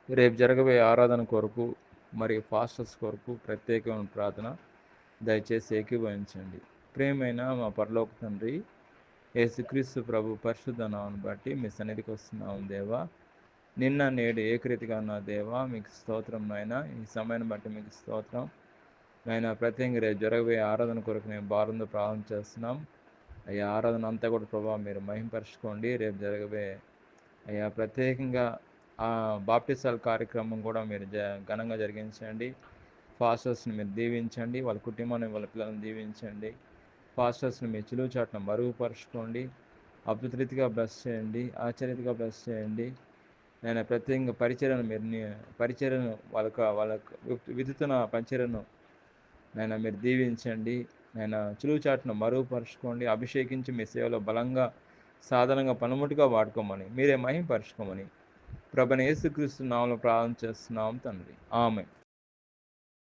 రేపు జరగబోయే ఆరాధన కొరకు మరియు ఫాస్టర్స్ కొరకు ప్రత్యేకమైన ప్రార్థన దయచేసి ఏకీభవించండి. ప్రియమైన మా పరలోక తండ్రి, యేసుక్రీస్తు ప్రభు పరిశుద్ధ నామమును బట్టి మీ సన్నిధికి వస్తున్నాం దేవా. నిన్న నేడు ఏకరీతిగా ఉన్న దేవా, మీకు స్తోత్రం నాయన. ఈ సమయాన్ని బట్టి మీకు స్తోత్రం నాయన. ప్రత్యేకంగా రేపు జరగబోయే ఆరాధన కొరకు మేము భారంతో ప్రార్థన చేస్తున్నాం అయ్యా. ఆరాధన అంతా కూడా ప్రభావ మీరు మహింపరచుకోండి. రేపు జరగబోయే అయ్యా ప్రత్యేకంగా బాప్టిసాల కార్యక్రమం కూడా మీరు ఘనంగా జరిగించండి. ఫాస్టర్స్ని మీరు దీవించండి, వాళ్ళ కుటుంబాన్ని వాళ్ళ పిల్లల్ని దీవించండి. ఫాస్టర్స్ని మీ చిలువు చాటును మరుగుపరచుకోండి, అద్భుత రీతిగా బ్లెస్ చేయండి, ఆశ్చర్యరీతిగా బ్లెస్ చేయండి. నేను ప్రత్యేకంగా పరిచర్యను వాళ్ళకు విధుతున్న పరిచర్యను నేను మీరు దీవించండి. నేను చిలువు చాటును మరుగుపరచుకోండి, అభిషేకించి మీ సేవలో బలంగా సాధనంగా పనిముట్టుగా వాడుకోమని, మీరే మహింపరచుకోమని ప్రభువైన యేసుక్రీస్తు నామములో ప్రార్థన చేస్తున్నాం తండ్రి. ఆమేన్.